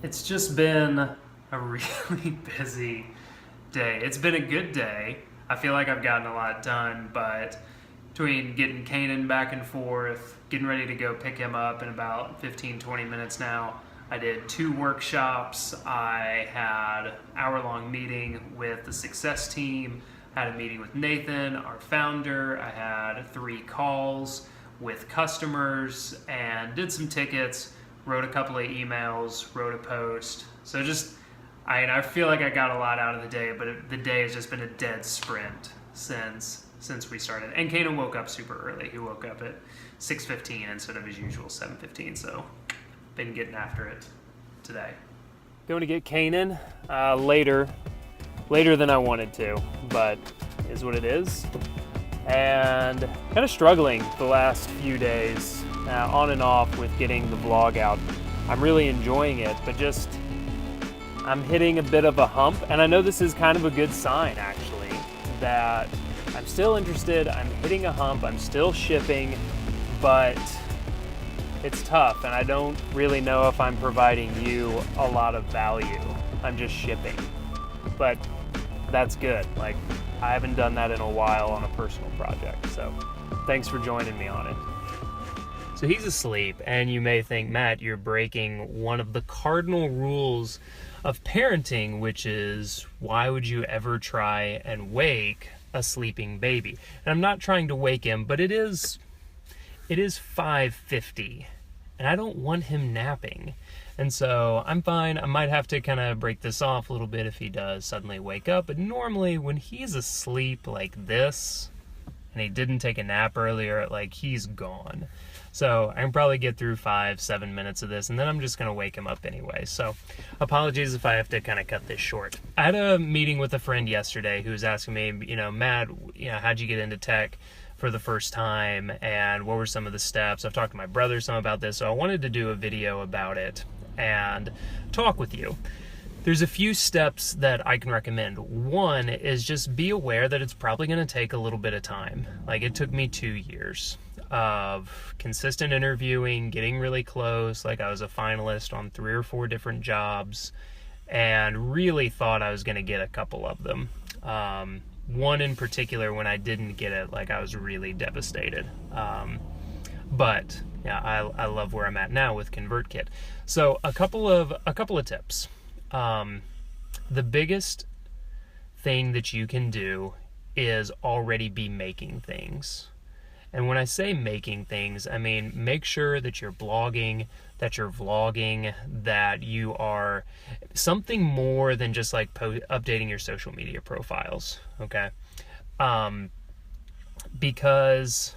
It's just been a really busy day. It's been a good day. I feel like I've gotten a lot done, but between getting Kanan back and forth, getting ready to go pick him up in about 15, 20 minutes now, I did 2 workshops. I had an hour-long meeting with the success team. I had a meeting with Nathan, our founder. I had 3 calls with customers and did some tickets, wrote a couple of emails, wrote a post. So I feel like I got a lot out of the day, but the day has just been a dead sprint since we started. And Kanan woke up super early. He woke up at 6:15 instead of his usual 7:15. So been getting after it today. Going to get Kanan later than I wanted to, but is what it is. And kind of struggling the last few days, on and off with getting the vlog out. I'm really enjoying it, but I'm hitting a bit of a hump, and I know this is kind of a good sign actually, that I'm still interested, I'm hitting a hump, I'm still shipping, but it's tough, and I don't really know if I'm providing you a lot of value. I'm just shipping, but that's good. Like, I haven't done that in a while on a personal project, so thanks for joining me on it. So he's asleep, and you may think, Matt, you're breaking one of the cardinal rules of parenting, which is, why would you ever try and wake a sleeping baby? And I'm not trying to wake him, but it is 5:50, and I don't want him napping. And so I'm fine. I might have to kind of break this off a little bit if he does suddenly wake up. But normally when he's asleep like this, and he didn't take a nap earlier, like, he's gone. So I can probably get through 5-7 minutes of this, and then I'm just going to wake him up anyway. So apologies if I have to kind of cut this short. I had a meeting with a friend yesterday who was asking me, Matt, how'd you get into tech for the first time, and what were some of the steps? I've talked to my brother some about this, so I wanted to do a video about it and talk with you. There's a few steps that I can recommend. One is just be aware that it's probably going to take a little bit of time. Like, it took me 2 years of consistent interviewing, getting really close. Like, I was a finalist on 3 or 4 different jobs and really thought I was going to get a couple of them. One in particular, when I didn't get it, like, I was really devastated. But yeah, I love where I'm at now with ConvertKit. So a couple of tips. The biggest thing that you can do is already be making things. And when I say making things, I mean make sure that you're blogging, that you're vlogging, that you are something more than just like updating your social media profiles, okay? Because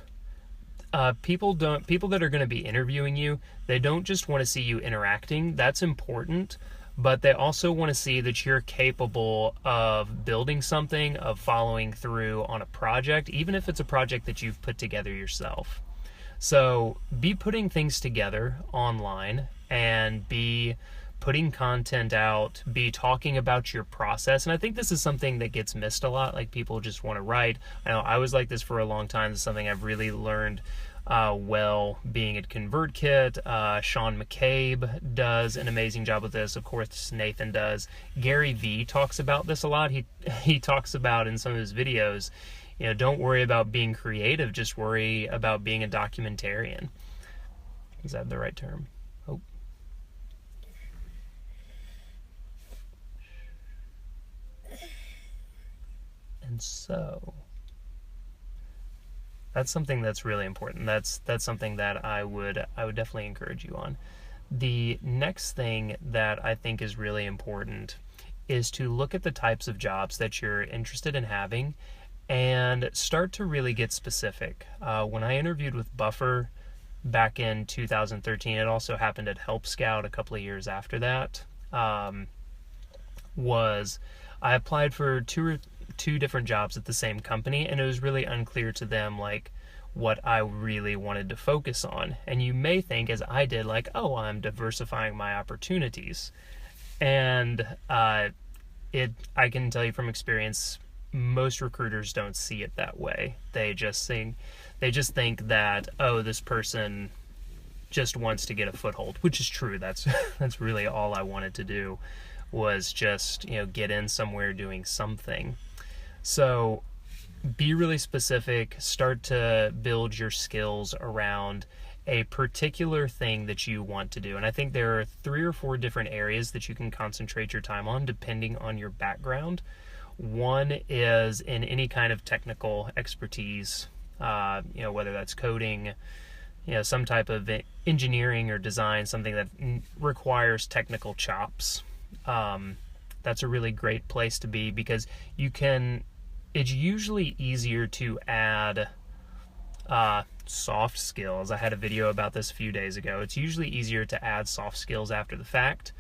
people that are going to be interviewing you, they don't just want to see you interacting. That's important, but they also want to see that you're capable of building something, of following through on a project, even if it's a project that you've put together yourself. So be putting things together online, and be putting content out, be talking about your process. And I think this is something that gets missed a lot. Like, people just want to write. I know I was like this for a long time. This is something I've really learned well being at ConvertKit. Sean McCabe does an amazing job with this. Of course, Nathan does. Gary Vee talks about this a lot. He talks about in some of his videos, don't worry about being creative, just worry about being a documentarian. Is that the right term? Oh. And so that's something that's really important. That's something that I would definitely encourage you on. The next thing that I think is really important is to look at the types of jobs that you're interested in having and start to really get specific. When I interviewed with Buffer back in 2013, it also happened at Help Scout a couple of years after that, I applied for two different jobs at the same company, and it was really unclear to them like what I really wanted to focus on. And you may think, as I did, like, oh, I'm diversifying my opportunities. And I can tell you from experience, most recruiters don't see it that way. They just think that, oh, this person just wants to get a foothold, which is true. That's that's really all I wanted to do, was just, you know, get in somewhere doing something. So be really specific, start to build your skills around a particular thing that you want to do. And I think there are 3 or 4 different areas that you can concentrate your time on depending on your background. One is in any kind of technical expertise, you know, whether that's coding, you know, some type of engineering or design, something that requires technical chops. That's a really great place to be, because it's usually easier to add soft skills. I had a video about this a few days ago. It's usually easier to add soft skills after the fact.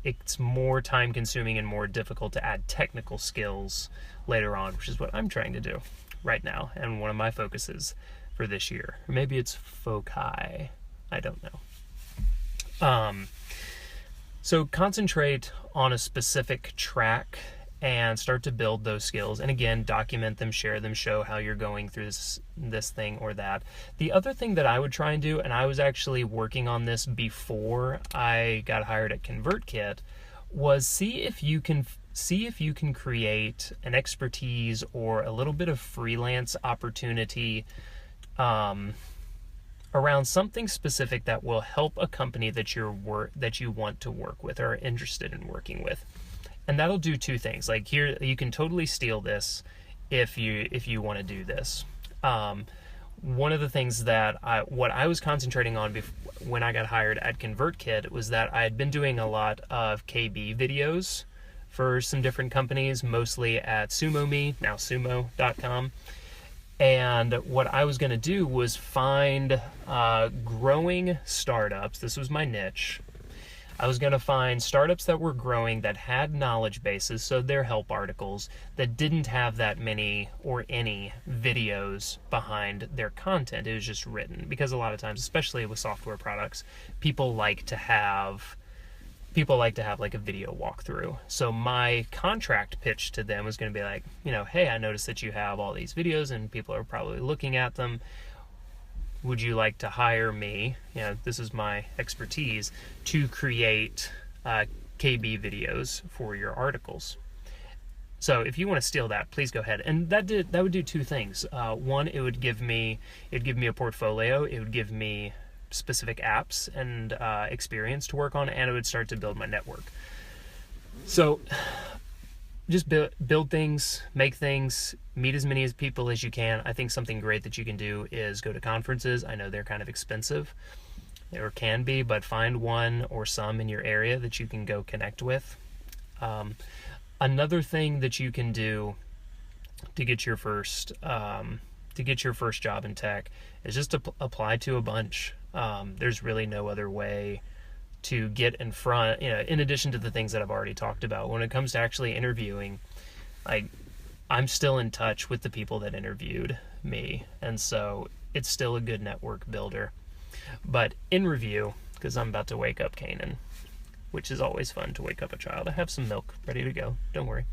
It's more time consuming and more difficult to add technical skills later on, which is what I'm trying to do right now, and one of my focuses for this year. Or maybe it's foci. I don't know. So concentrate on a specific track and start to build those skills. And again, document them, share them, show how you're going through this thing or that. The other thing that I would try and do, and I was actually working on this before I got hired at ConvertKit, was see if you can create an expertise or a little bit of freelance opportunity around something specific that will help a company that you want to work with or are interested in working with. And that'll do 2 things. Like here, you can totally steal this if you want to do this. One of the things that what I was concentrating on when I got hired at ConvertKit was that I had been doing a lot of KB videos for some different companies, mostly at SumoMe, now sumo.com. And what I was going to do was find growing startups. This was my niche. I was going to find startups that were growing that had knowledge bases, so their help articles, that didn't have that many or any videos behind their content. It was just written, because a lot of times, especially with software products, people like to have like a video walkthrough. So my contract pitch to them was going to be like, you know, hey, I noticed that you have all these videos and people are probably looking at them. Would you like to hire me? You know, this is my expertise, to create KB videos for your articles. So if you want to steal that, please go ahead. And that would do 2 things. One, it'd give me a portfolio. It would give me specific apps and experience to work on, and it would start to build my network. So just build things, make things, meet as many people as you can. I think something great that you can do is go to conferences. I know they're kind of expensive, or can be, but find one or some in your area that you can go connect with. Another thing that you can do to get your first job in tech is just to apply to a bunch. There's really no other way to get in front, you know, in addition to the things that I've already talked about. When it comes to actually interviewing, I'm still in touch with the people that interviewed me, and so it's still a good network builder. But in review, because I'm about to wake up Kanan, which is always fun to wake up a child. I have some milk ready to go, don't worry.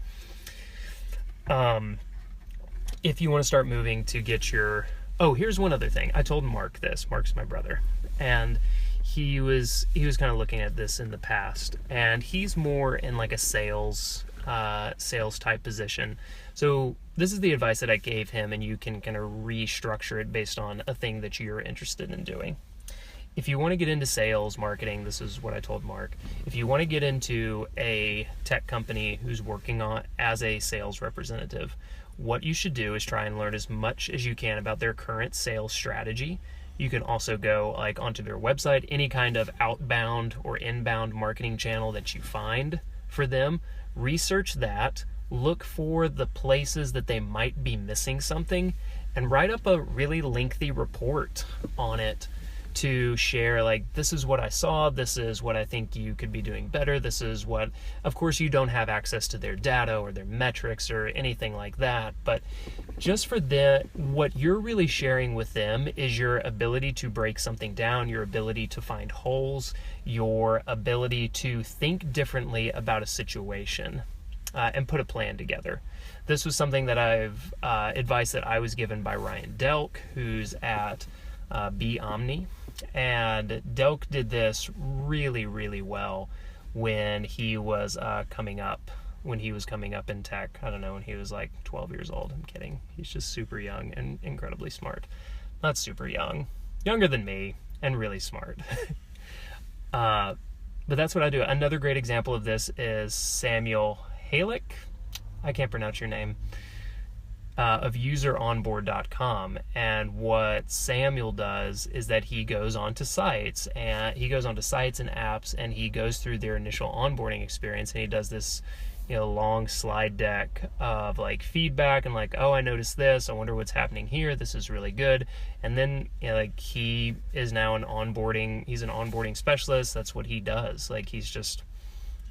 If you want to start moving to get your... Oh, here's one other thing. I told Mark this. Mark's my brother. And he was kind of looking at this in the past. And he's more in like a sales type position. So this is the advice that I gave him, and you can kind of restructure it based on a thing that you're interested in doing. If you want to get into sales marketing, this is what I told Mark. If you want to get into a tech company who's working on as a sales representative, what you should do is try and learn as much as you can about their current sales strategy. You can also go like onto their website, any kind of outbound or inbound marketing channel that you find for them. Research that, look for the places that they might be missing something, and write up a really lengthy report on it to share, like, this is what I saw, this is what I think you could be doing better, this is what... Of course, you don't have access to their data or their metrics or anything like that, but just for what you're really sharing with them is your ability to break something down, your ability to find holes, your ability to think differently about a situation, and put a plan together. This was something that advice that I was given by Ryan Delk, who's at Be Omni. And Delk did this really, really well when he was coming up in tech. I don't know, when he was like 12 years old. I'm kidding. He's just super young and incredibly smart. Not super young, younger than me, and really smart. But that's what I do. Another great example of this is Samuel Halick. I can't pronounce your name. Of useronboard.com. And what Samuel does is that he goes onto sites and apps, and he goes through their initial onboarding experience, and he does this long slide deck of like feedback and like, oh, I noticed this, I wonder what's happening here, this is really good. And then like he is now he's an onboarding specialist. That's what he does. He's just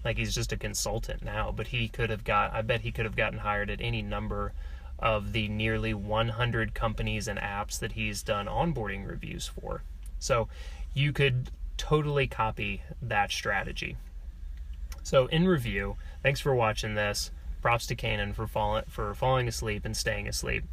a consultant now, but I bet he could have gotten hired at any number of the nearly 100 companies and apps that he's done onboarding reviews for. So you could totally copy that strategy. So in review, thanks for watching this. Props to Kanan for falling asleep and staying asleep.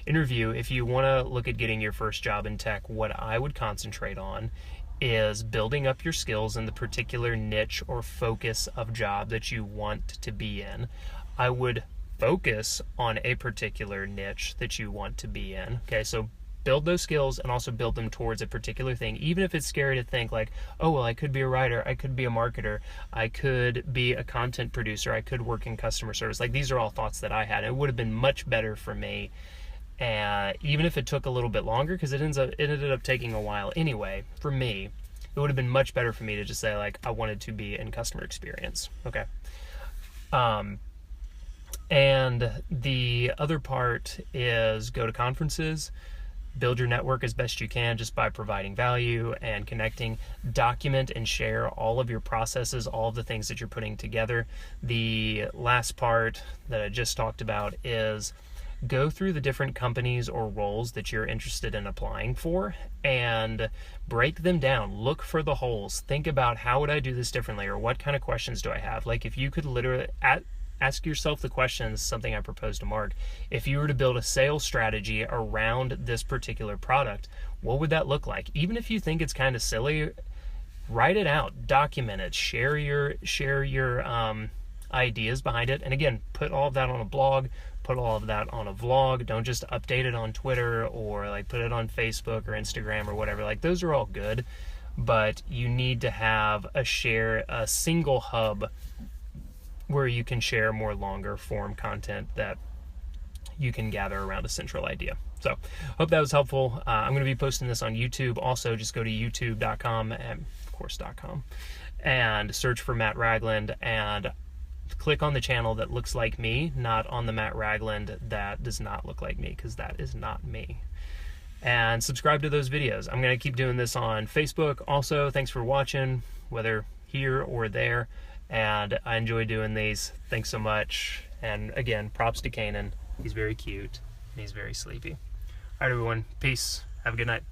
In review, if you want to look at getting your first job in tech, what I would concentrate on is building up your skills in the particular niche or focus of job that you want to be in. I would focus on a particular niche that you want to be in. Okay, so build those skills and also build them towards a particular thing, even if it's scary to think like, oh, well, I could be a writer, I could be a marketer, I could be a content producer, I could work in customer service. Like, these are all thoughts that I had. It would have been much better for me, even if it took a little bit longer, because it ended up taking a while anyway. For me, it would have been much better for me to just say like, I wanted to be in customer experience. Okay. And the other part is go to conferences, build your network as best you can just by providing value and connecting. Document and share all of your processes, all of the things that you're putting together. The last part that I just talked about is go through the different companies or roles that you're interested in applying for and break them down. Look for the holes. Think about, how would I do this differently, or what kind of questions do I have? Like, if you could literally ask yourself the questions, something I proposed to Mark, if you were to build a sales strategy around this particular product, what would that look like? Even if you think it's kind of silly, write it out, document it, share your ideas behind it. And again, put all of that on a blog, put all of that on a vlog. Don't just update it on Twitter or like put it on Facebook or Instagram or whatever. Like, those are all good, but you need to have a single hub where you can share more longer form content that you can gather around a central idea. So hope that was helpful. I'm going to be posting this on YouTube. Also, just go to youtube.com and of course .com and search for Matt Ragland and click on the channel that looks like me, not on the Matt Ragland that does not look like me, because that is not me. And subscribe to those videos. I'm going to keep doing this on Facebook. Also, thanks for watching, whether here or there. And I enjoy doing these. Thanks so much. And again, props to Kanan. He's very cute and he's very sleepy. All right, everyone. Peace. Have a good night.